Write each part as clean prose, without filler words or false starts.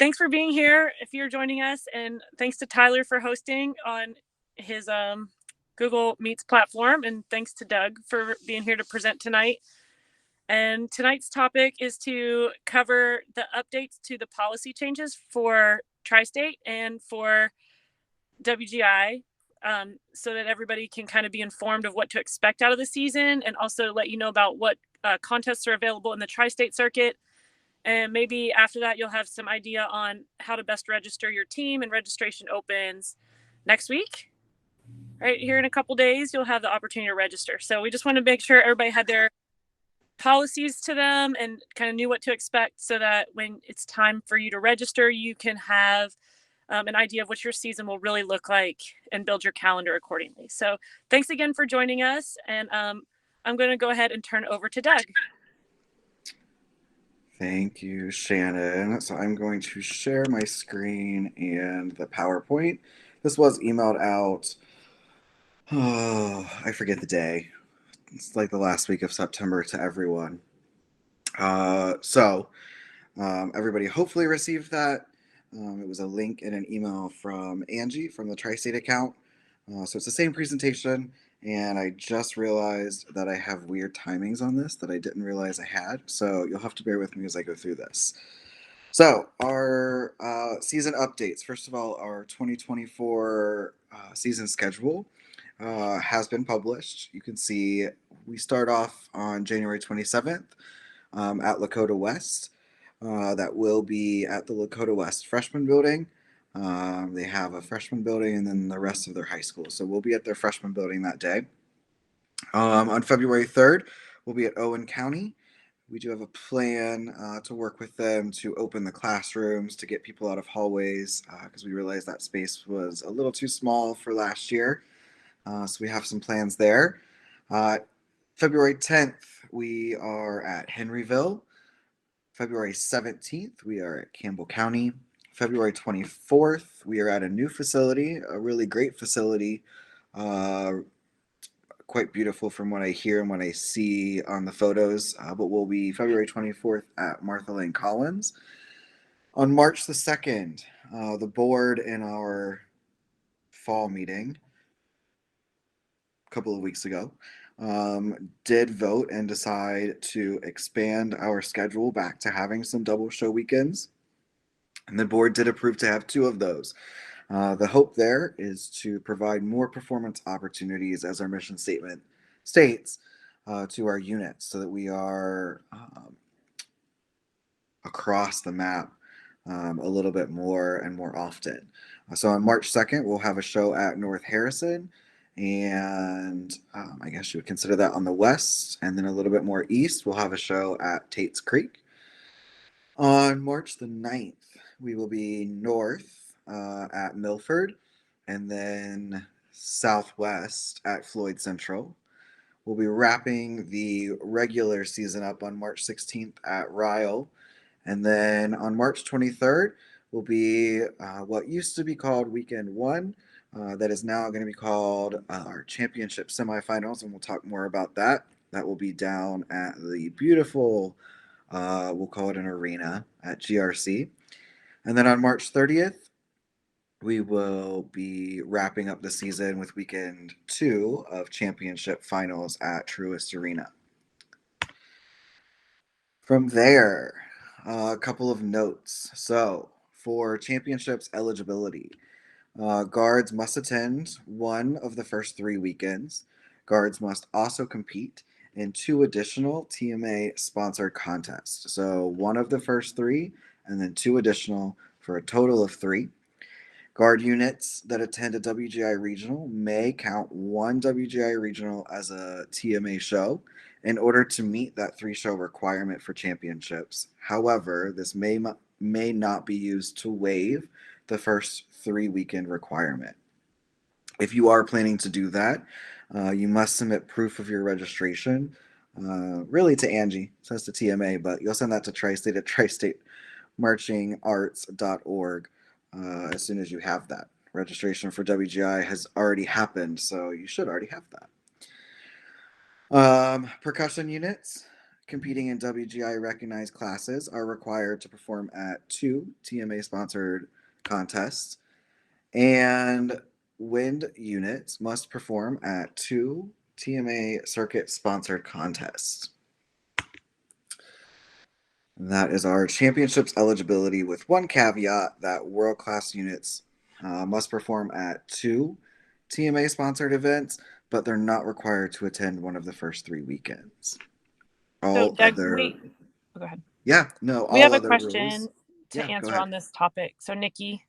thanks for being here if you're joining us, and thanks to Tyler for hosting on his Google Meets platform, and thanks to Doug for being here to present tonight. And tonight's topic is to cover the updates to the policy changes for Tri-State and for WGI, so that everybody can kind of be informed of what to expect out of the season, and also let you know about what contests are available in the Tri-State circuit. And maybe after that, you'll have some idea on how to best register your team, and registration opens next week. Right here in a couple days, you'll have the opportunity to register. So we just want to make sure everybody had their policies to them and kind of knew what to expect, so that when it's time for you to register, you can have an idea of what your season will really look like and build your calendar accordingly. So thanks again for joining us. And I'm going to go ahead and turn it over to Doug. Thank you, Shannon. So I'm going to share my screen and the PowerPoint. This was emailed out, I forget the day. It's like the last week of September to everyone. Everybody hopefully received that. It was a link in an email from Angie from the Tri-State account. So it's the same presentation, and I just realized that I have weird timings on this that I didn't realize I had. So you'll have to bear with me as I go through this. So our season updates. First of all, our 2024 season schedule has been published. You can see we start off on January 27th at Lakota West. That will be at the Lakota West freshman building. They have a freshman building and then the rest of their high school. So we'll be at their freshman building that day. On February 3rd, we'll be at Owen County. We do have a plan to work with them to open the classrooms, to get people out of hallways, because we realized that space was a little too small for last year. So we have some plans there. February 10th, we are at Henryville. February 17th, we are at Campbell County. February 24th, we are at a new facility, a really great facility. Quite beautiful from what I hear and what I see on the photos, but we'll be February 24th at Martha Lane Collins. On March the 2nd, the board in our fall meeting a couple of weeks ago did vote and decide to expand our schedule back to having some double show weekends. And the board did approve to have 2 of those. The hope there is to provide more performance opportunities, as our mission statement states, to our units, so that we are across the map a little bit more and more often. So on March 2nd, we'll have a show at North Harrison, and I guess you would consider that on the west, and then a little bit more east, we'll have a show at Tate's Creek. On March the 9th, we will be north at Milford, and then southwest at Floyd Central. We'll be wrapping the regular season up on March 16th at Ryle. And then on March 23rd will be what used to be called Weekend 1. That is now going to be called our championship semifinals, and we'll talk more about that. That will be down at the beautiful, we'll call it an arena at GRC. And then on March 30th, we will be wrapping up the season with weekend 2 of championship finals at Truist Arena. From there, a couple of notes. So, for championships eligibility, guards must attend one of the first 3 weekends. Guards must also compete in 2 additional TMA sponsored contests. So, one of the first 3, and then 2 additional for a total of 3. Guard units that attend a WGI regional may count one WGI regional as a TMA show in order to meet that 3-show requirement for championships. However, this may not be used to waive the first 3 weekend requirement. If you are planning to do that, you must submit proof of your registration, really to Angie, it says to TMA, but you'll send that to Tri-State at tristatemarchingarts.org. As soon as you have that. Registration for WGI has already happened, so you should already have that. Percussion units, competing in WGI recognized classes are required to perform at 2 TMA sponsored contests, and wind units must perform at 2 TMA circuit sponsored contests. That is our championships eligibility, with one caveat that world class units must perform at 2 TMA sponsored events, but they're not required to attend one of the first 3 weekends. So, All Doug, other, oh, go ahead. yeah, no, We have all a other question rules. to Yeah, go answer ahead. on this topic. So, Nikki.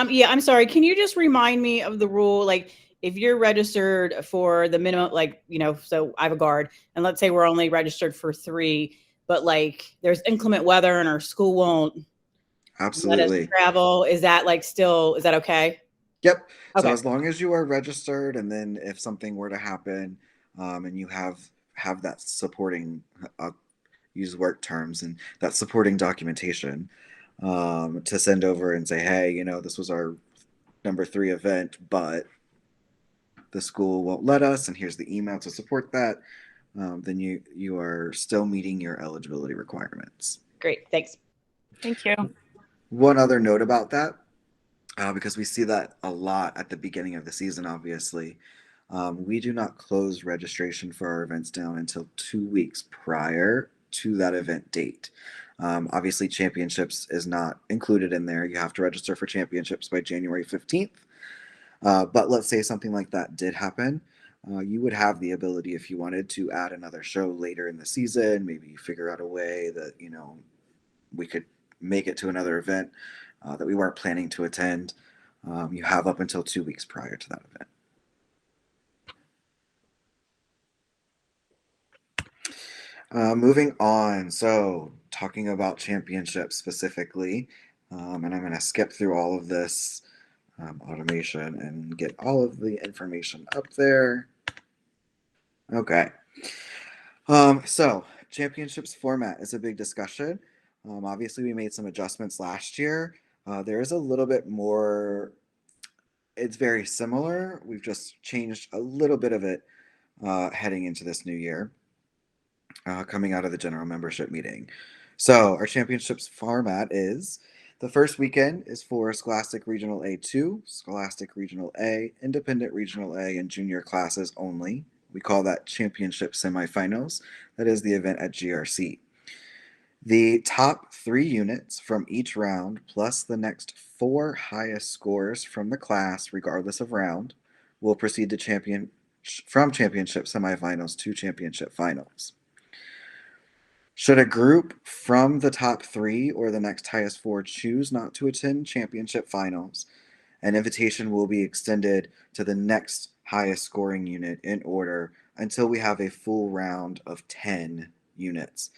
Yeah, I'm sorry. Can you just remind me of the rule? Like, if you're registered for the minimum, like, so I have a guard, and let's say we're only registered for 3, but like there's inclement weather and our school won't let us Absolutely. travel. Is that is that okay? Yep. So Okay. as long as you are registered, and then if something were to happen, and you have that supporting, use work terms and that supporting documentation, to send over and say, hey, this was our number 3 event, but the school won't let us, and here's the email to support that. Then you are still meeting your eligibility requirements. Great. Thanks. Thank you. One other note about that, because we see that a lot at the beginning of the season, obviously. We do not close registration for our events down until 2 weeks prior to that event date. Obviously, championships is not included in there. You have to register for championships by January 15th. But let's say something like that did happen. You would have the ability, if you wanted, to add another show later in the season. Maybe figure out a way that, we could make it to another event that we weren't planning to attend. You have up until 2 weeks prior to that event. Moving on, so talking about championships specifically, and I'm going to skip through all of this automation and get all of the information up there. Okay. So championships format is a big discussion. Obviously, we made some adjustments last year. There is a little bit more. It's very similar. We've just changed a little bit of it heading into this new year, coming out of the general membership meeting. So our championships format is: the first weekend is for Scholastic Regional A2, Scholastic Regional A, Independent Regional A, and junior classes only. We call that championship semifinals. That is the event at GRC. The top 3 units from each round, plus the next 4 highest scores from the class, regardless of round, will proceed to from championship semifinals to championship finals. Should a group from the top 3 or the next highest 4 choose not to attend championship finals, an invitation will be extended to the next highest scoring unit in order until we have a full round of 10 units,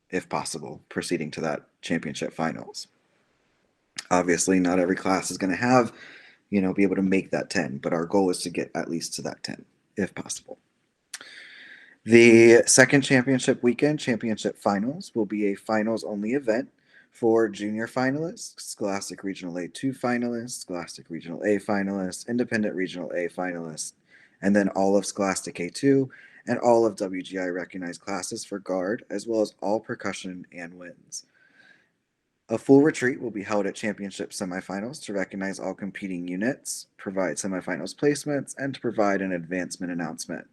if possible, proceeding to that championship finals. Obviously, not every class is going to have, be able to make that 10, but our goal is to get at least to that 10, if possible. The second championship weekend, championship finals, will be a finals-only event for junior finalists, Scholastic Regional A2 finalists, Scholastic Regional A finalists, Independent Regional A finalists, and then all of Scholastic A2 and all of WGI recognized classes for guard, as well as all percussion and winds. A full retreat will be held at championship semifinals to recognize all competing units, provide semifinals placements, and to provide an advancement announcement.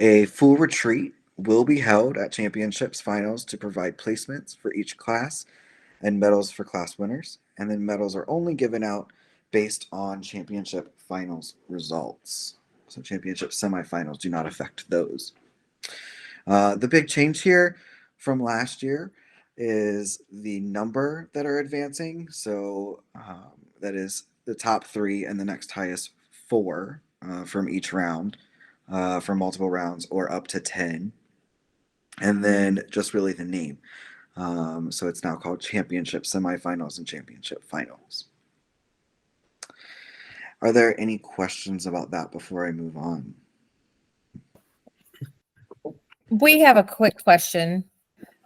A full retreat will be held at championships finals to provide placements for each class and medals for class winners. And then medals are only given out based on championship finals results. So championship semifinals do not affect those. The big change here from last year is the number that are advancing. So that is the top 3 and the next highest 4 from each round, for multiple rounds, or up to 10. And then just really the name. So it's now called championship semifinals and championship finals. Are there any questions about that before I move on? We have a quick question.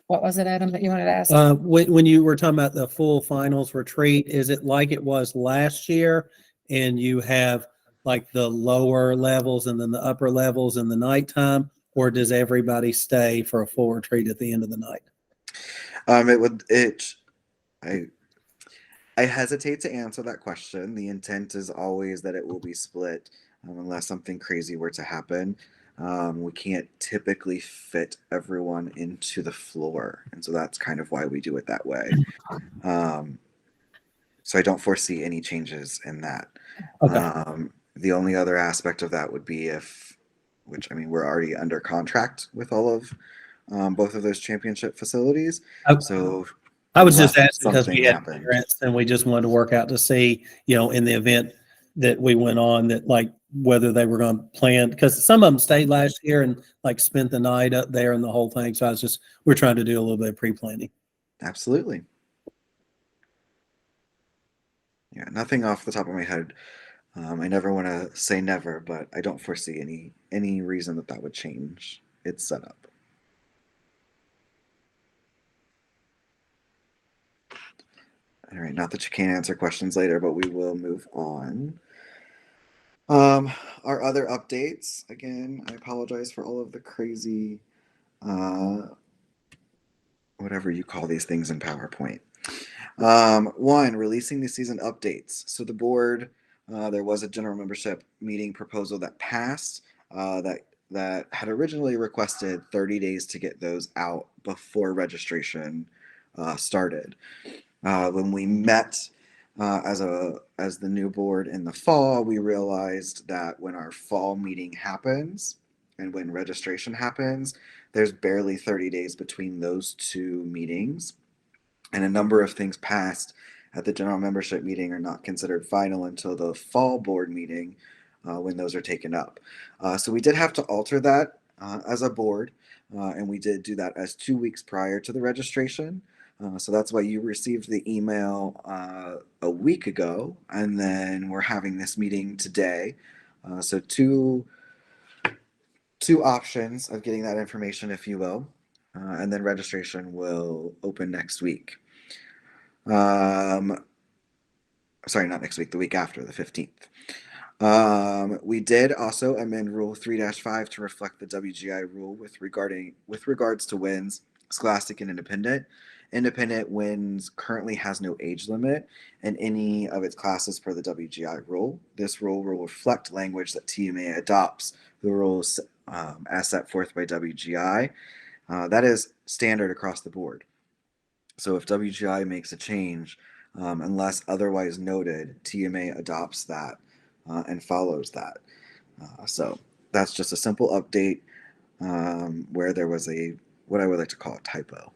What was it, Adam, that you wanted to ask? When you were talking about the full finals retreat, is it like it was last year, and you have like the lower levels and then the upper levels in the nighttime, or does everybody stay for a full retreat at the end of the night? I hesitate to answer that question. The intent is always that it will be split, unless something crazy were to happen. We can't typically fit everyone into the floor, and so that's kind of why we do it that way. So I don't foresee any changes in that. Okay. The only other aspect of that would be which I mean, we're already under contract with all of both of those championship facilities. I, So I was just unless asking because something we had happened, parents and we just wanted to work out to see, in the event that we went on, that like whether they were going to plan, because some of them stayed last year and like spent the night up there and the whole thing. So we're trying to do a little bit of pre-planning. absolutely. Yeah, nothing off the top of my head. I never want to say never, but I don't foresee any reason that would change its setup. All right, not that you can't answer questions later, but we will move on. Our other updates, again, I apologize for all of the crazy, whatever you call these things in PowerPoint. One, releasing the season updates. So the board, there was a general membership meeting proposal that passed, that had originally requested 30 days to get those out before registration started. When we met as the new board in the fall, we realized that when our fall meeting happens and when registration happens, there's barely 30 days between those two meetings, and a number of things passed at the general membership meeting are not considered final until the fall board meeting, when those are taken up. So we did have to alter that as a board, and we did do that as 2 weeks prior to the registration. So that's why you received the email a week ago, and then we're having this meeting today. So two options of getting that information, if you will, and then registration will open next week. Sorry, not next week, the week after, the 15th. We did also amend Rule 3-5 to reflect the WGI rule with regards to wins, Scholastic and Independent. Independent wins currently has no age limit in any of its classes per the WGI rule. This rule will reflect language that TMA adopts the rules as set forth by WGI. That is standard across the board. So if WGI makes a change, unless otherwise noted, TMA adopts that and follows that. So that's just a simple update where there was what I would like to call a typo.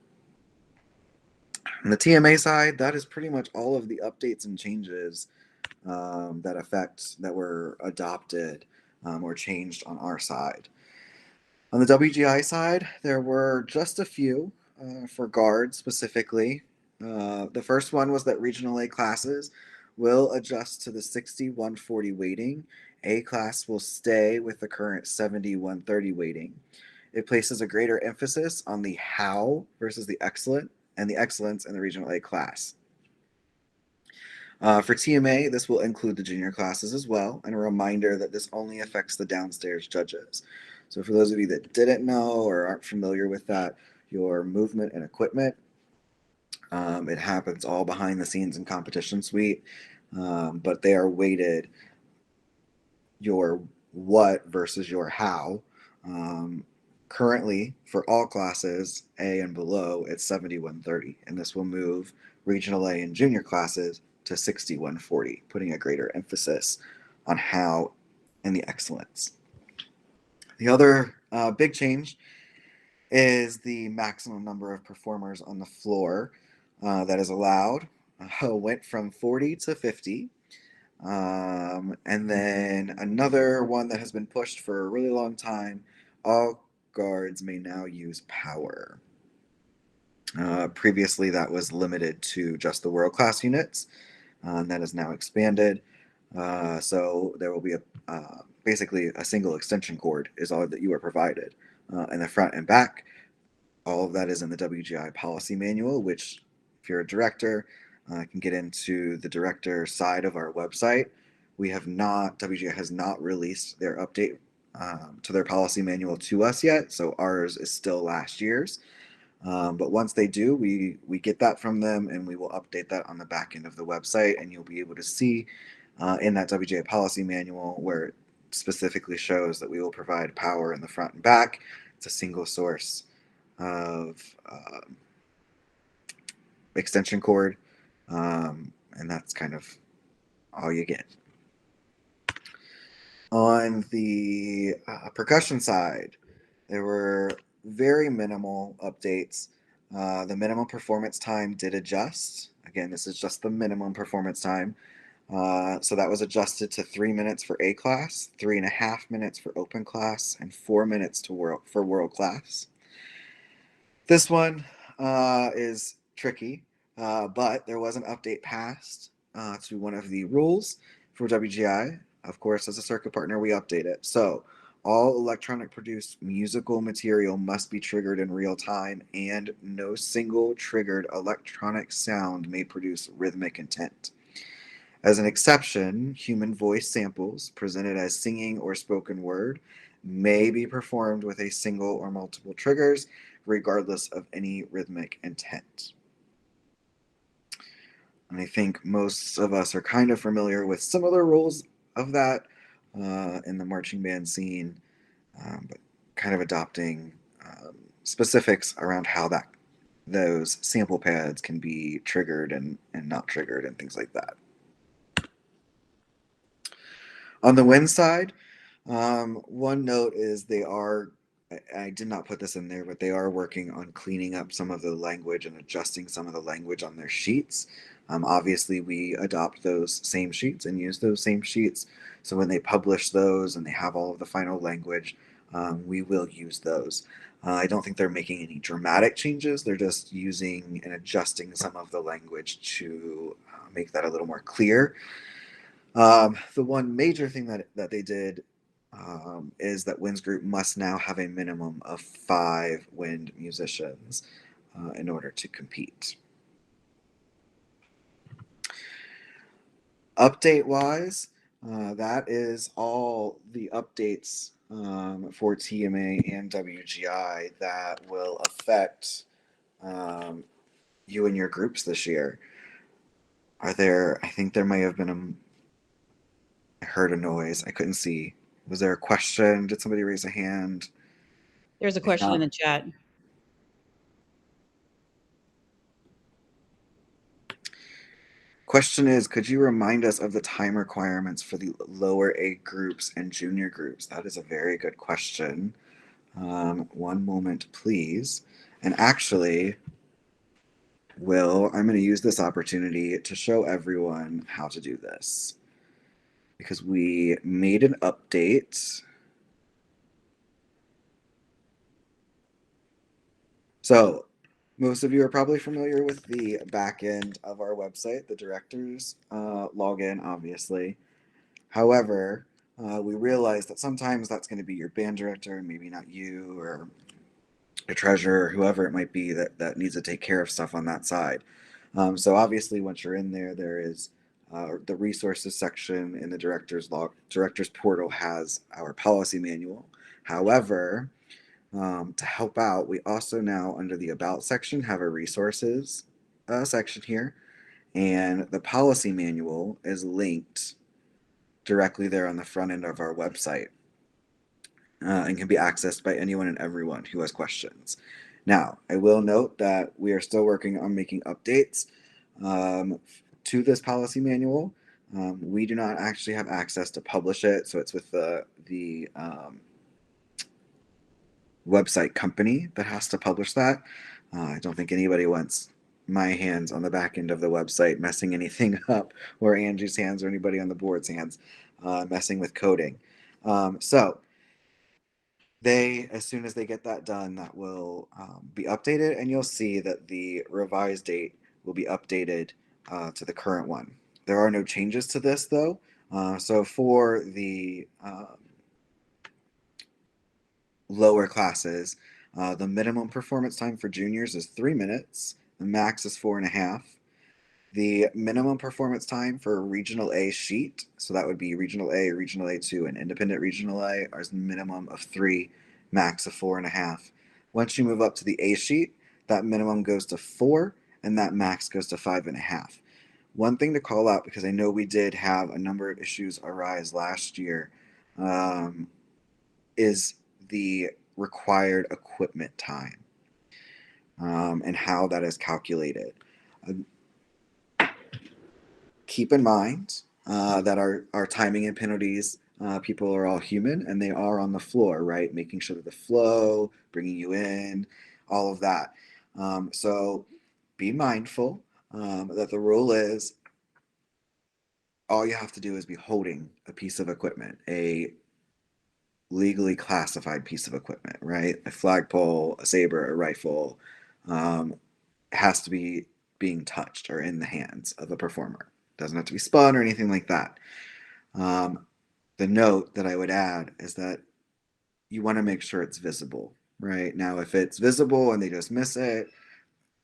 On the TMA side, that is pretty much all of the updates and changes that were adopted or changed on our side. On the WGI side, there were just a few for guards specifically. The first one was that regional A classes will adjust to the 60-140 weighting. A class will stay with the current 70-130 weighting. It places a greater emphasis on the how versus the excellent and the excellence in the regional A class. For TMA, this will include the junior classes as well, and a reminder that this only affects the downstairs judges. So for those of you that didn't know or aren't familiar with that, your movement and equipment, it happens all behind the scenes in competition suite, but they are weighted your what versus your how. Currently, for all classes, A and below, it's 70-130, and this will move regional A and junior classes to 60-140, putting a greater emphasis on how and the excellence. The other big change is the maximum number of performers on the floor that is allowed. Went from 40 to 50. And then another one that has been pushed for a really long time, all guards may now use power. Previously, that was limited to just the world class units, and that is now expanded. So there will be basically a single extension cord is all that you are provided in the front and back. All of that is in the WGI policy manual, which if you're a director, can get into the director side of our website WGI has not released their update to their policy manual to us yet, so ours is still last year's. But once they do, we get that from them, and we will update that on the back end of the website, and you'll be able to see in that WGI policy manual where it specifically shows that we will provide power in the front and back. It's a single source of extension cord, and that's kind of all you get. On the percussion side, there were very minimal updates. The minimum performance time did adjust. Again, this is just the minimum performance time. So that was adjusted to 3 minutes for A class, 3.5 minutes for open class, and 4 minutes for world class. This one is tricky, but there was an update passed to one of the rules for WGI. Of course, as a circuit partner, we update it. So all electronic produced musical material must be triggered in real time, and no single triggered electronic sound may produce rhythmic intent. As an exception, human voice samples presented as singing or spoken word may be performed with a single or multiple triggers, regardless of any rhythmic intent. And I think most of us are kind of familiar with similar rules of that in the marching band scene, but kind of adopting specifics around how those sample pads can be triggered and not triggered and things like that. On the wind side, one note is I did not put this in there, but they are working on cleaning up some of the language and adjusting some of the language on their sheets. Obviously, we adopt those same sheets and use those same sheets. So when they publish those and they have all of the final language, we will use those. I don't think they're making any dramatic changes. They're just using and adjusting some of the language to make that a little more clear. The one major thing that they did is that Wind's group must now have a minimum of 5 wind musicians in order to compete. Update-wise, that is all the updates for TMA and WGI that will affect you and your groups this year. I think there may have been I heard a noise. I couldn't see. Was there a question? Did somebody raise a hand? There's a question in the chat. Question is, could you remind us of the time requirements for the lower A groups and junior groups? That is a very good question. One moment, please. And actually, I'm going to use this opportunity to show everyone how to do this, because we made an update. So most of you are probably familiar with the back end of our website, the directors login, obviously. However, we realized that sometimes that's going to be your band director, maybe not you, or a treasurer, whoever it might be that needs to take care of stuff on that side. So obviously, once you're in there, there is the resources section in the directors portal has our policy manual. However, to help out, we also now under the about section have a resources section here, and the policy manual is linked directly there on the front end of our website and can be accessed by anyone and everyone who has questions. Now, I will note that we are still working on making updates to this policy manual. We do not actually have access to publish it, so it's with the website company that has to publish that. I don't think anybody wants my hands on the back end of the website messing anything up, or Angie's hands, or anybody on the board's hands messing with coding. So as soon as they get that done, that will be updated, and you'll see that the revised date will be updated to the current one. There are no changes to this though. So for the lower classes, the minimum performance time for juniors is 3 minutes. The max is 4.5. The minimum performance time for a regional A sheet, so that would be regional A, regional A2, and independent regional A, is minimum of 3, max of 4.5. Once you move up to the A sheet, that minimum goes to 4, and that max goes to 5.5. One thing to call out, because I know we did have a number of issues arise last year, is the required equipment time, and how that is calculated. Keep in mind that our timing and penalties, people are all human, and they are on the floor, right? Making sure that the flow, bringing you in, all of that. So be mindful that the rule is all you have to do is be holding a piece of equipment, a legally classified piece of equipment, right? A flagpole, a saber, a rifle, has to be being touched or in the hands of a performer. Doesn't have to be spun or anything like that. The note that I would add is that you want to make sure it's visible, right? Now, if it's visible and they just miss it,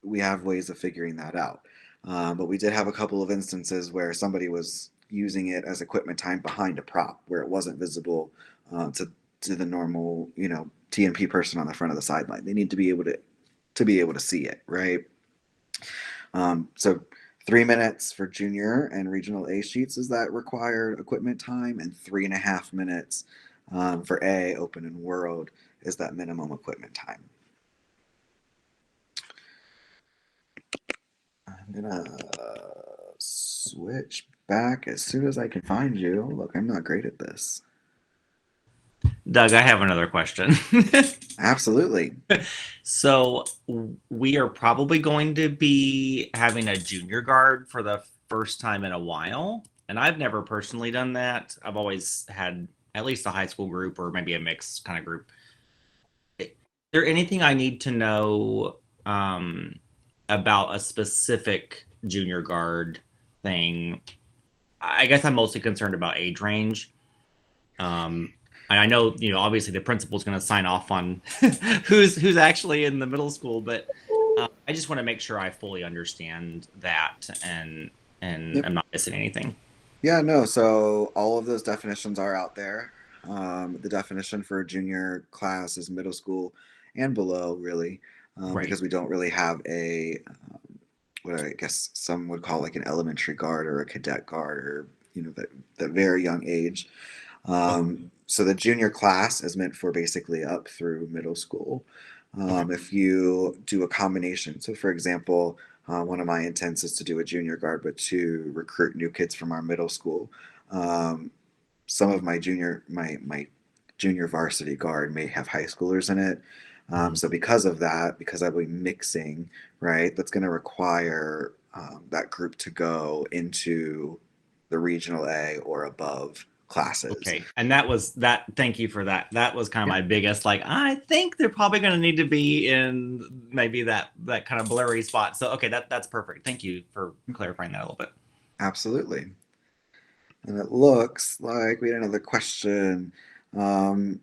we have ways of figuring that out. But we did have a couple of instances where somebody was using it as equipment time behind a prop where it wasn't visible to the normal, TMP person on the front of the sideline. They need to be able to see it, right? So 3 minutes for junior and regional A sheets is that required equipment time, and 3.5 minutes for A, open and world, is that minimum equipment time. I'm gonna switch back as soon as I can find you. Look, I'm not great at this. Doug, I have another question. Absolutely. So we are probably going to be having a junior guard for the first time in a while. And I've never personally done that. I've always had at least a high school group or maybe a mixed kind of group. Is there anything I need to know about a specific junior guard thing? I guess I'm mostly concerned about age range. And I know, obviously the principal's going to sign off on who's actually in the middle school, but I just want to make sure I fully understand that and Yep. I'm not missing anything. Yeah, no. So all of those definitions are out there. The definition for a junior class is middle school and below, really, Right. because we don't really have a what I guess some would call like an elementary guard or a cadet guard, or that very young age. So the junior class is meant for basically up through middle school. If you do a combination, so for example, one of my intents is to do a junior guard, but to recruit new kids from our middle school. Some of my junior varsity guard may have high schoolers in it. So because of that, because I'll be mixing, right, that's going to require that group to go into the regional A or above classes. Okay. And thank you for that. That was kind of my biggest, I think they're probably going to need to be in maybe that kind of blurry spot. So, okay, that's perfect. Thank you for clarifying that a little bit. Absolutely. And it looks like we had another question. Brittany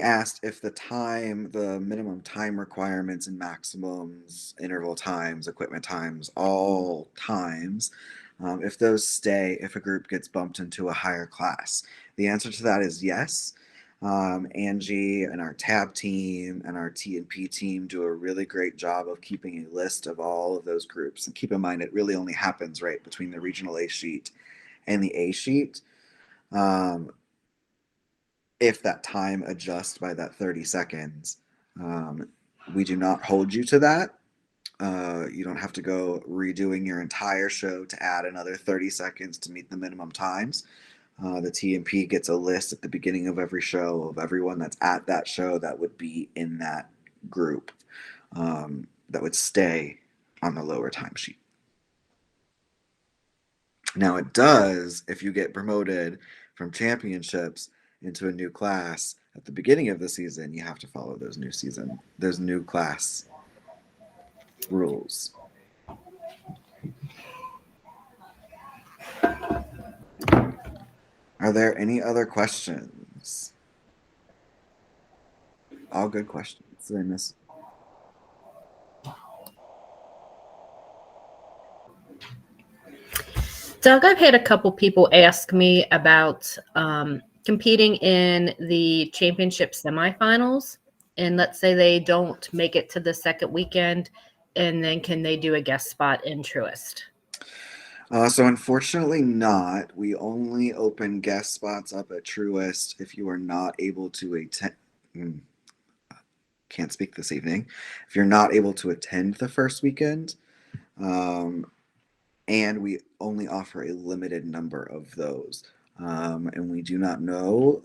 asked if the minimum time requirements and maximums, interval times, equipment times, all times, if those stay if a group gets bumped into a higher class. The answer to that is yes. Angie and our tab team and our T&P team do a really great job of keeping a list of all of those groups. And keep in mind, it really only happens right between the regional A sheet and the A sheet. If that time adjusts by that 30 seconds, we do not hold you to that. You don't have to go redoing your entire show to add another 30 seconds to meet the minimum times. The T&P gets a list at the beginning of every show of everyone that's at that show that would be in that group, that would stay on the lower timesheet. Now it does, if you get promoted from championships into a new class at the beginning of the season, you have to follow those new class rules. Are there any other questions? All good questions. Did I miss? Doug, I've had a couple people ask me about competing in the championship semifinals. And let's say they don't make it to the second weekend, and then can they do a guest spot in Truist? So unfortunately not. We only open guest spots up at Truist if you are not able to attend. Can't speak this evening. If you're not able to attend the first weekend, and we only offer a limited number of those. And we do not know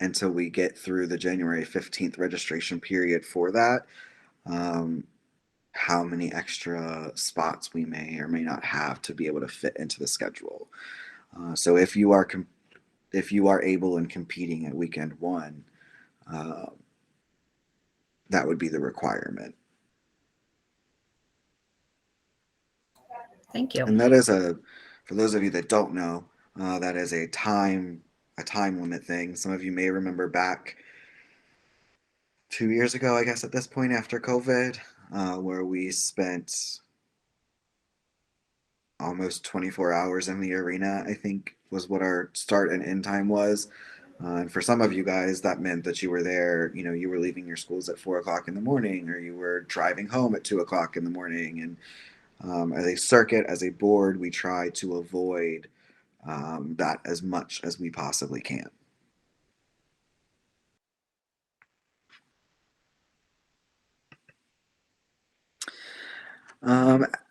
until we get through the January 15th registration period for that, how many extra spots we may or may not have to be able to fit into the schedule. So if you are able and competing at weekend one, that would be the requirement. Thank you. And that is for those of you that don't know, that is a time limit thing. Some of you may remember back 2 years ago, I guess at this point after COVID, where we spent almost 24 hours in the arena, I think was what our start and end time was. And for some of you guys, that meant that you were there, you were leaving your schools at 4 o'clock in the morning, or you were driving home at 2 o'clock in the morning. And as a circuit, as a board, we try to avoid that as much as we possibly can.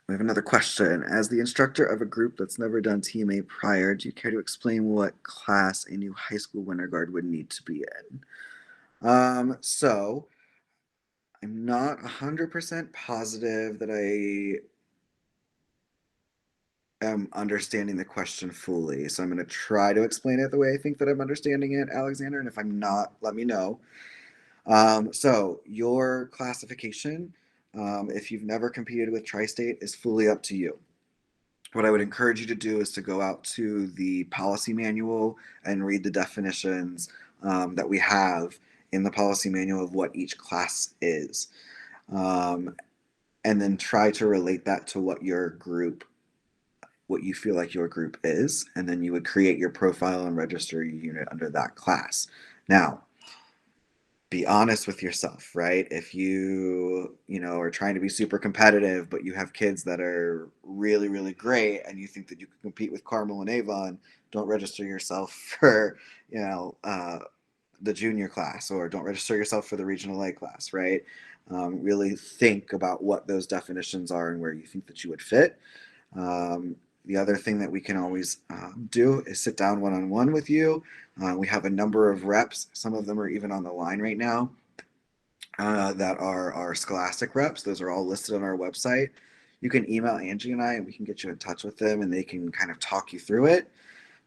We have another question. As the instructor of a group that's never done TMA prior, do you care to explain what class a new high school winter guard would need to be in? So I'm not 100% positive that I am understanding the question fully. So I'm going to try to explain it the way I think that I'm understanding it, Alexander. And if I'm not, let me know. So your classification, if you've never competed with Tri-State, is fully up to you. What I would encourage you to do is to go out to the policy manual and read the definitions that we have in the policy manual of what each class is. And then try to relate that to what you feel like your group is. And then you would create your profile and register your unit under that class. Now, be honest with yourself, right? If you are trying to be super competitive, but you have kids that are really, really great, and you think that you can compete with Carmel and Avon, don't register yourself for, the junior class, or don't register yourself for the regional A class, right? Really think about what those definitions are and where you think that you would fit. The other thing that we can always do is sit down one-on-one with you. We have a number of reps. Some of them are even on the line right now that are our Scholastic reps. Those are all listed on our website. You can email Angie and I, and we can get you in touch with them, and they can kind of talk you through it.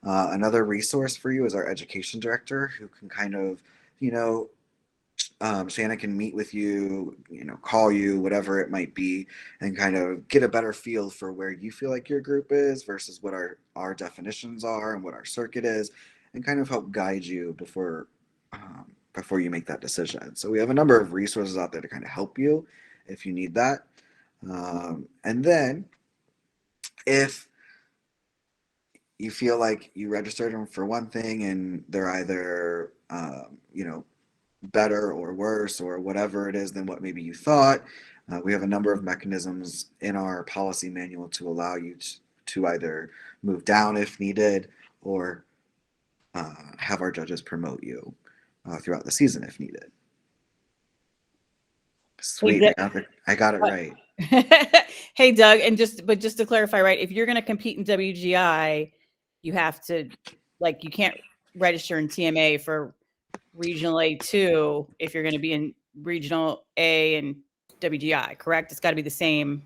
Another resource for you is our education director, who can kind of, Shannon can meet with you, call you, whatever it might be, and kind of get a better feel for where you feel like your group is versus what our definitions are and what our circuit is, and kind of help guide you before you make that decision. So we have a number of resources out there to kind of help you if you need that. And then if you feel like you registered them for one thing and they're either, better or worse or whatever it is than what maybe you thought, we have a number of mechanisms in our policy manual to allow you to either move down if needed, or have our judges promote you throughout the season if needed. Sweet, I got it right. Hey, Doug, and just to clarify, right? If you're going to compete in WGI, you have to, you can't register in TMA for Regional A2 if you're going to be in Regional A and WGI, correct? It's got to be the same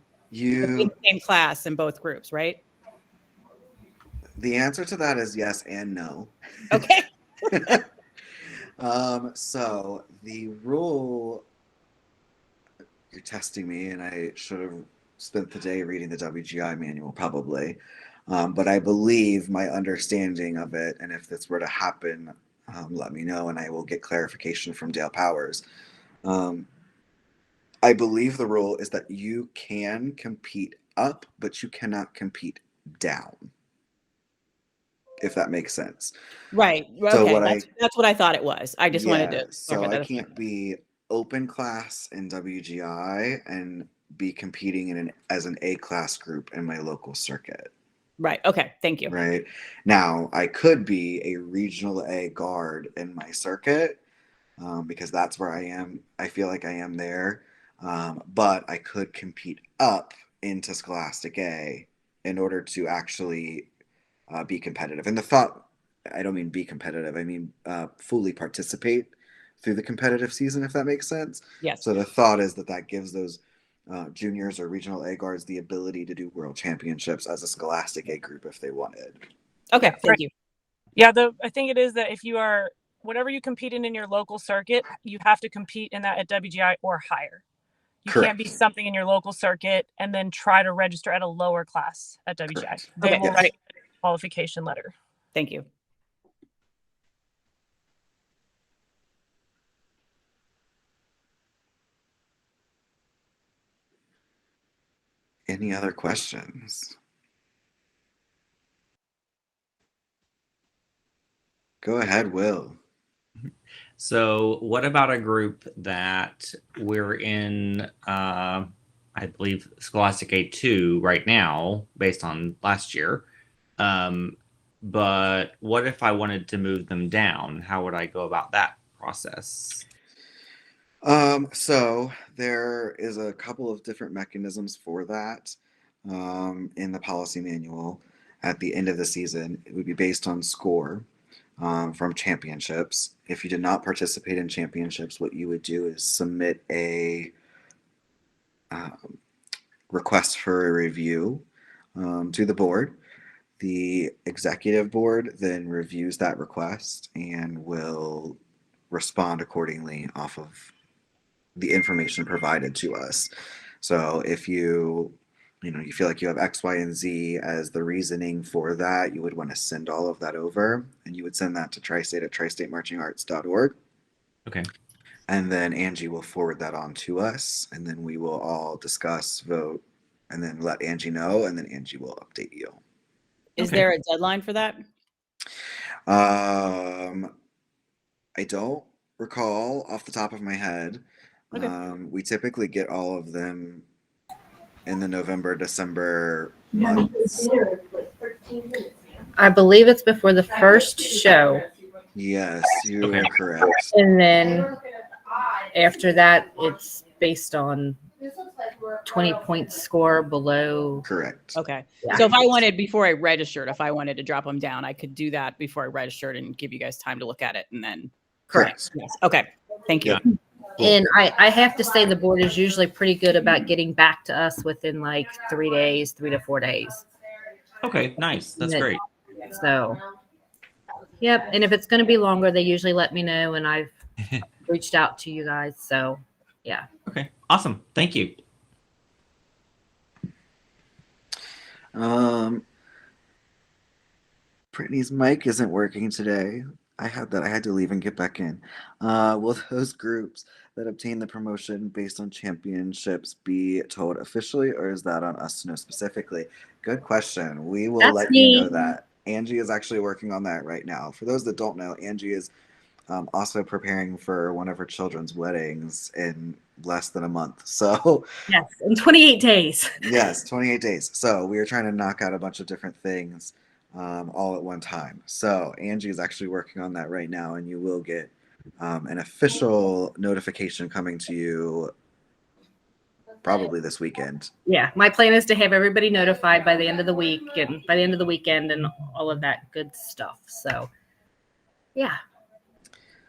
class in both groups, right? The answer to that is yes and no. Okay. So the rule, you're testing me, and I should have spent the day reading the WGI manual probably. But I believe my understanding of it, and if this were to happen, let me know and I will get clarification from Dale Powers. I believe the rule is that you can compete up, but you cannot compete down, if that makes sense. Right. So Okay. what That's what I thought it was. I just wanted to so clarify I that. can't be open class in WGI and be competing as an A class group in my local circuit. Right. Okay. Thank you. Right. Now, I could be a regional A guard in my circuit, because that's where I am. I feel like I am there. But I could compete up into Scholastic A in order to actually be competitive. And the thought, I don't mean be competitive, I mean fully participate through the competitive season, if that makes sense. Yes. So the thought is that gives those juniors or regional A guards the ability to do world championships as a Scholastic A group if they wanted. Okay. Thank you. Yeah, I think it is that if you are, whatever you compete in your local circuit, you have to compete in that at WGI or higher. You Correct. can't be something in your local circuit and then try to register at a lower class at WGI. Correct. They Okay. will Yes. write a qualification letter. Thank you. Any other questions? Go ahead, Will. So, what about a group that we're in? I believe Scholastic A2 right now, based on last year. But what if I wanted to move them down? How would I go about that process? So there is a couple of different mechanisms for that in the policy manual. At the end of the season, it would be based on score from championships. If you did not participate in championships, what you would do is submit a request for a review to the board. The executive board then reviews that request and will respond accordingly off of the information provided to us. So if you feel like you have X, Y, and Z as the reasoning for that, you would want to send all of that over, and you would send that to Tri-State at tristatemarchingarts.org. Okay. And then Angie will forward that on to us, and then we will all discuss, vote, and then let Angie know, and then Angie will update you. Is there a deadline for that? I don't recall off the top of my head. Okay. We typically get all of them in the November, December months. I believe it's before the first show. Yes, you are correct. And then after that, it's based on 20 point score below. Correct. Okay. Yeah. So if I wanted, before I registered, if I wanted to drop them down, I could do that before I registered and give you guys time to look at it and then. Correct. Yes. Okay. Thank you. Yeah. Cool. And I have to say the board is usually pretty good about getting back to us within like 3 days, 3 to 4 days. Okay, nice. That's great. So, yep. And if it's going to be longer, they usually let me know, and I've reached out to you guys. So, yeah. Okay, awesome. Thank you. Brittany's mic isn't working today. I had to leave and get back in. Will those groups that obtain the promotion based on championships be told officially, or is that on us to know specifically? Good question. We will That's let me. you know that. Angie is actually working on that right now. For those that don't know, Angie is also preparing for one of her children's weddings in less than a month. So Yes, in 28 days. yes, 28 days. So we are trying to knock out a bunch of different things all at one time. So Angie is actually working on that right now, and you will get an official notification coming to you probably this weekend. Yeah, my plan is to have everybody notified by the end of the week and by the end of the weekend and all of that good stuff. So, yeah.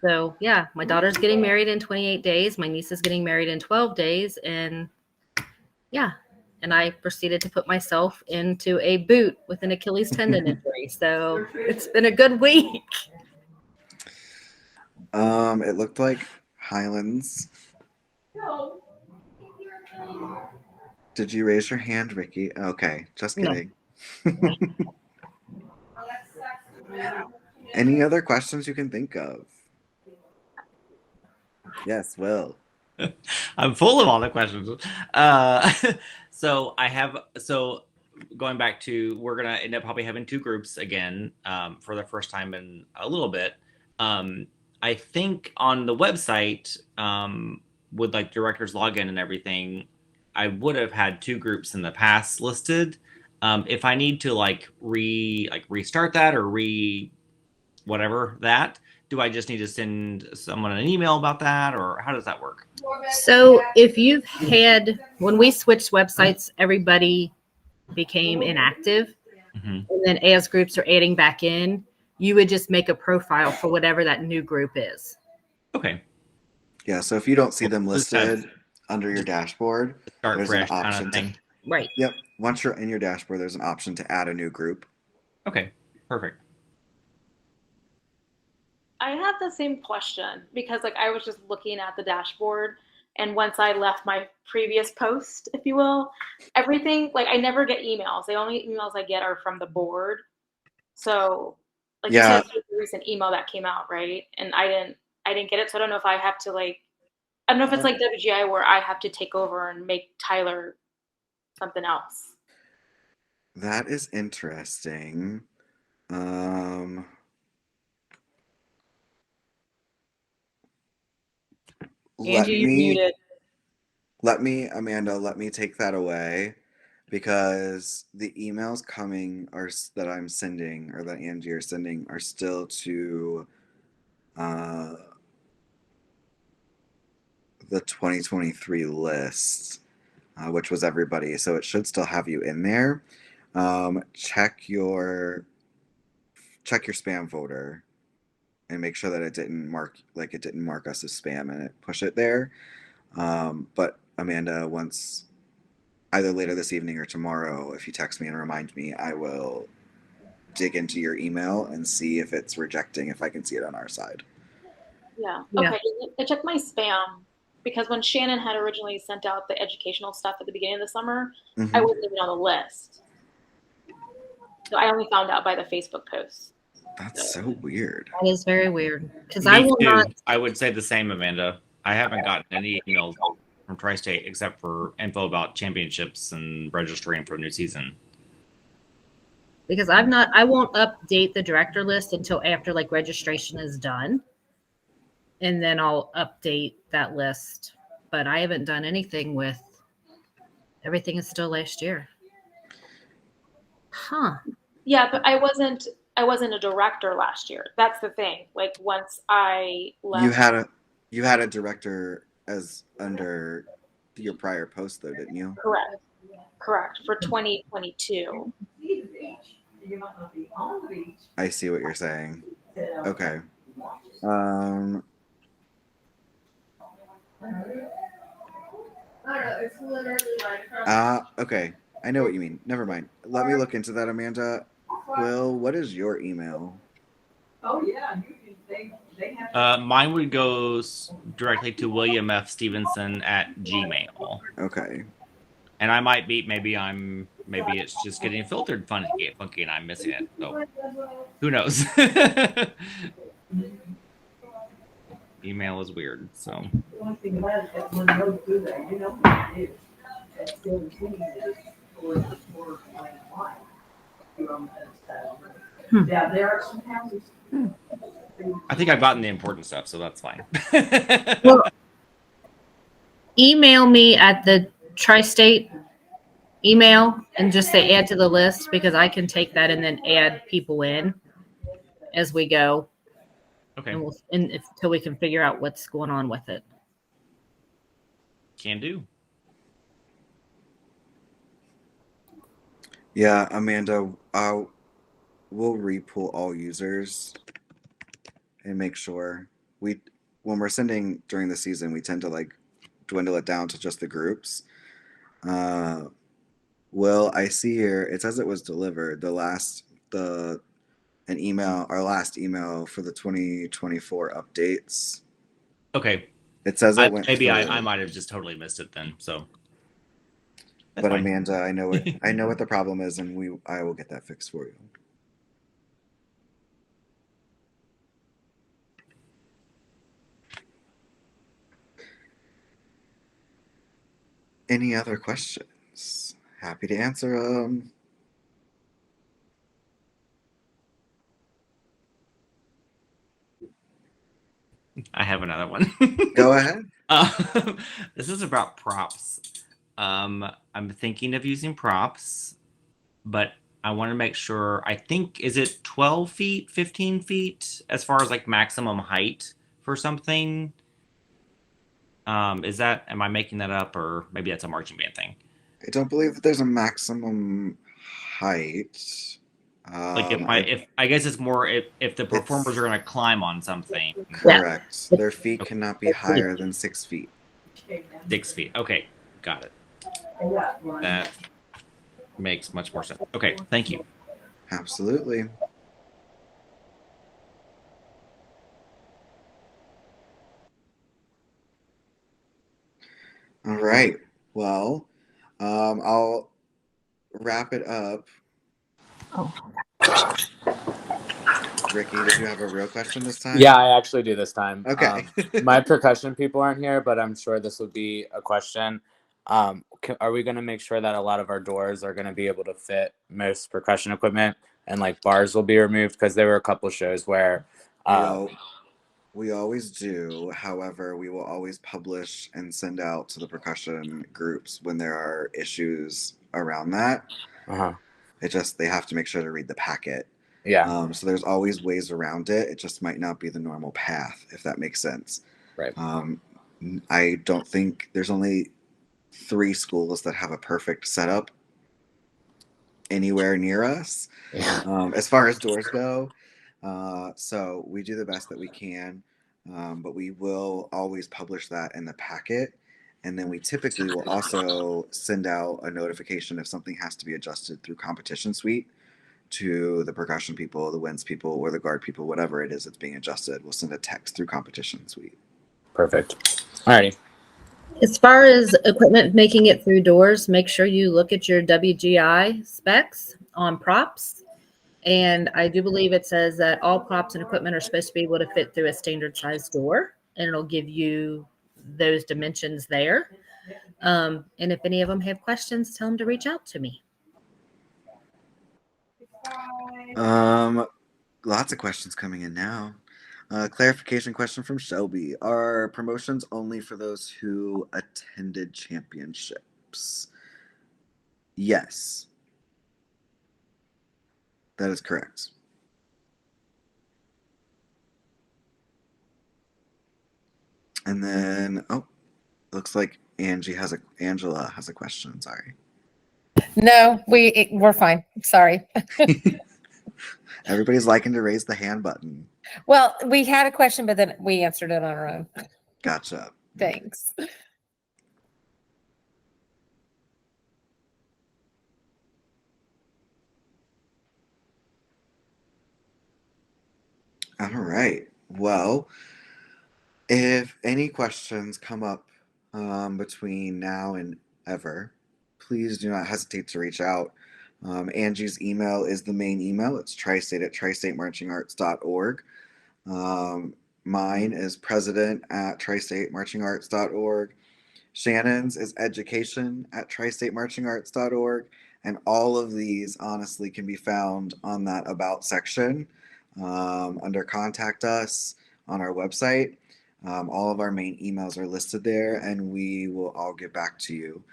So, yeah, my daughter's getting married in 28 days. My niece is getting married in 12 days. And, yeah. And I proceeded to put myself into a boot with an Achilles tendon injury. So, it's been a good week. It looked like Highlands. Did you raise your hand, Ricky? Okay, just kidding. No. Any other questions you can think of? Yes, Will. I'm full of all the questions. So going back to, we're gonna end up probably having two groups again for the first time in a little bit. I think on the website with like director's login and everything, I would have had two groups in the past listed. If I need to restart that or whatever that, do I just need to send someone an email about that, or how does that work? So if you've had, when we switched websites, everybody became inactive. Mhm. And then as groups are adding back in, you would just make a profile for whatever that new group is. Okay. Yeah, so if you don't see them Just have- listed under your dashboard, Start there's an fresh kind option of to. thing. Right. Yep. Once you're in your dashboard, there's an option to add a new group. Okay, perfect. I have the same question because like I was just looking at the dashboard, and once I left my previous post, if you will, everything, like I never get emails. The only emails I get are from the board. So like you Yeah. said, there's a recent email that came out, right? And I didn't get it. So I don't know if I have to I don't know if it's like WGI where I have to take over and make Tyler something else. That is interesting. Let Angie, you're me muted. Amanda, let me take that away, because the emails that I'm sending, or that Angie are sending, are still to the 2023 list, which was everybody. So it should still have you in there. Check your spam folder and make sure that it didn't mark us as spam, and push it there. But Amanda, once, either later this evening or tomorrow, if you text me and remind me, I will dig into your email and see if it's rejecting, if I can see it on our side. Yeah. Yeah. Okay. I checked my spam because when Shannon had originally sent out the educational stuff at the beginning of the summer, I Mhm. wasn't even on the list. So I only found out by the Facebook post. That's so weird. That is very weird because I Me will too. not. I would say the same, Amanda. I haven't gotten any emails from Tri-State except for info about championships and registering for a new season. Because I won't update the director list until after like registration is done. And then I'll update that list. But I haven't done anything with, everything is still last year. Huh. Yeah, but I wasn't a director last year. That's the thing. Like once I left. You had a director as under your prior post, though, didn't you? Correct. For 2022. I see what you're saying. Okay. Okay. I know what you mean. Never mind. Let me look into that, Amanda. Will, what is your email? Mine would go directly to William F. Stevenson at Gmail. Okay. And I might be, maybe it's just getting filtered funky and I'm missing it. So who knows? Email is weird. So I think I've gotten the important stuff, so that's fine. Well, email me at the Tri-State email and just say add to the list, because I can take that and then add people in as we go. Okay. And until we can figure out what's going on with it. Can do. Yeah, Amanda, we'll repull all users and make sure when we're sending during the season, we tend to dwindle it down to just the groups. Will, I see here, it says it was delivered. Our last email for the 2024 updates. Okay. It says it went. Maybe I might have just totally missed it then. So. But fine. Amanda, I know what the problem is, and I will get that fixed for you. Any other questions? Happy to answer them. I have another one. Go ahead. This is about props. I'm thinking of using props, but I want to make sure. I think, is it 12 feet, 15 feet as far as like maximum height for something? Am I making that up, or maybe that's a marching band thing? I don't believe that there's a maximum height. Like if I guess it's more if the performers are going to climb on something. Correct. Their feet cannot be higher than 6 feet. 6 feet. Okay, got it. That makes much more sense. Okay, thank you. Absolutely. All right. Well, I'll wrap it up. Oh. Ricky, did you have a real question this time? Yeah, I actually do this time. Okay. My percussion people aren't here, but I'm sure this would be a question. Are we going to make sure that a lot of our doors are going to be able to fit most percussion equipment, and like bars will be removed? Because there were a couple shows where we always do. However, we will always publish and send out to the percussion groups when there are issues around that. They have to make sure to read the packet. Yeah. So there's always ways around it. It just might not be the normal path, if that makes sense. Right. I don't think there's only 3 schools that have a perfect setup anywhere near us, as far as doors go. So we do the best that we can, but we will always publish that in the packet. And then we typically will also send out a notification if something has to be adjusted through competition suite to the percussion people, the winds people, or the guard people, whatever it is that's being adjusted. We'll send a text through competition suite. Perfect. Alrighty. As far as equipment making it through doors, make sure you look at your WGI specs on props. And I do believe it says that all props and equipment are supposed to be able to fit through a standard size door, and it'll give you those dimensions there. And if any of them have questions, tell them to reach out to me. Lots of questions coming in now. Clarification question from Shelby. Are promotions only for those who attended championships? Yes. That is correct. And then, looks like Angela has a question. Sorry. No, we're fine. Sorry. Everybody's liking to raise the hand button. Well, we had a question, but then we answered it on our own. Gotcha. Thanks. All right. Well, if any questions come up between now and ever, please do not hesitate to reach out. Angie's email is the main email. It's tristatemarchingarts.org. Mine is president@tristatemarchingarts.org. Shannon's is education@tristatemarchingarts.org. And all of these, honestly, can be found on that About section under Contact Us on our website. All of our main emails are listed there, and we will all get back to you.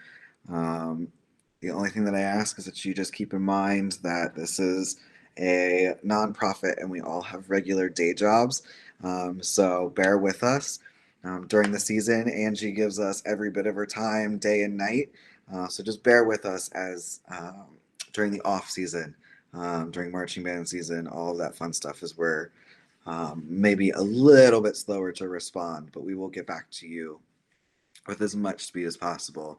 The only thing that I ask is that you just keep in mind that this is a nonprofit and we all have regular day jobs. So bear with us. During the season, Angie gives us every bit of her time, day and night. So just bear with us as during the off season, during marching band season, all of that fun stuff is where maybe a little bit slower to respond, but we will get back to you with as much speed as possible.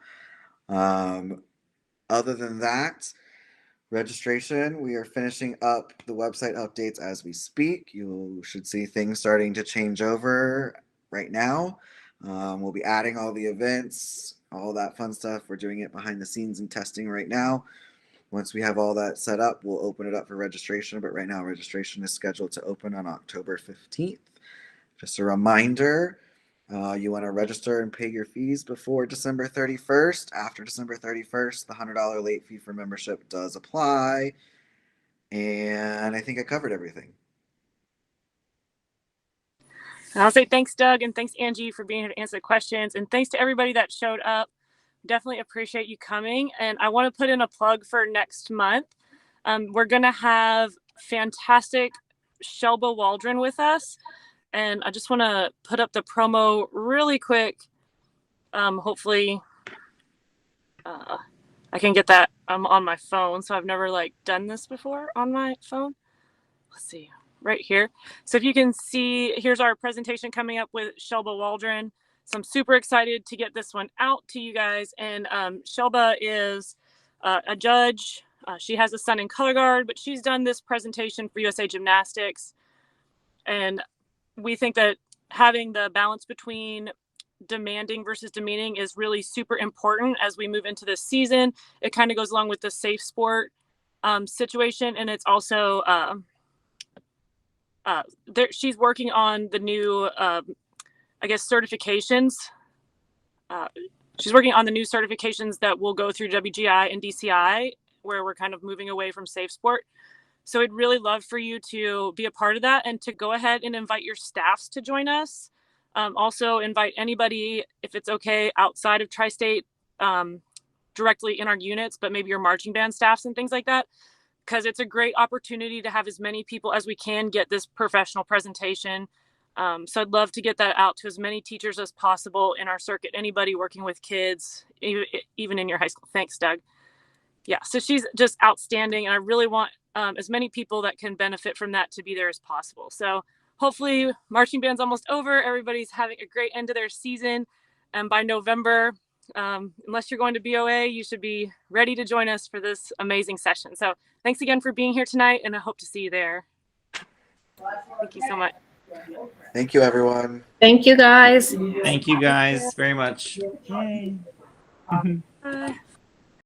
Other than that, registration, we are finishing up the website updates as we speak. You should see things starting to change over right now. We'll be adding all the events, all that fun stuff. We're doing it behind the scenes and testing right now. Once we have all that set up, we'll open it up for registration. But right now, registration is scheduled to open on October 15th. Just a reminder, You want to register and pay your fees before December 31st. After December 31st, the $100 late fee for membership does apply. And I think I covered everything. And I'll say thanks, Doug, and thanks, Angie, for being here to answer the questions. And thanks to everybody that showed up. Definitely appreciate you coming. And I want to put in a plug for next month. We're going to have fantastic Shelba Waldron with us. And I just want to put up the promo really quick. Hopefully I can get that on my phone. So I've never done this before on my phone. Let's see, right here. So if you can see, here's our presentation coming up with Shelba Waldron. So I'm super excited to get this one out to you guys. And Shelba is a judge. She has a son in color guard, but she's done this presentation for USA Gymnastics. And we think that having the balance between demanding versus demeaning is really super important as we move into this season. It kind of goes along with the safe sport situation. And it's also, she's working on the new, certifications. She's working on the new certifications that will go through WGI and DCI, where we're kind of moving away from safe sport. So I'd really love for you to be a part of that and to go ahead and invite your staffs to join us. Also invite anybody, if it's okay, outside of Tri-State, directly in our units, but maybe your marching band staffs and things like that, because it's a great opportunity to have as many people as we can get this professional presentation. So I'd love to get that out to as many teachers as possible in our circuit, anybody working with kids, even in your high school. Thanks, Doug. Yeah, so she's just outstanding, and I really want as many people that can benefit from that to be there as possible. So hopefully marching band's almost over. Everybody's having a great end of their season. And by November, unless you're going to BOA, you should be ready to join us for this amazing session. So thanks again for being here tonight, and I hope to see you there. Thank you so much. Thank you, everyone. Thank you, guys. Thank you guys very much. Yay. Bye.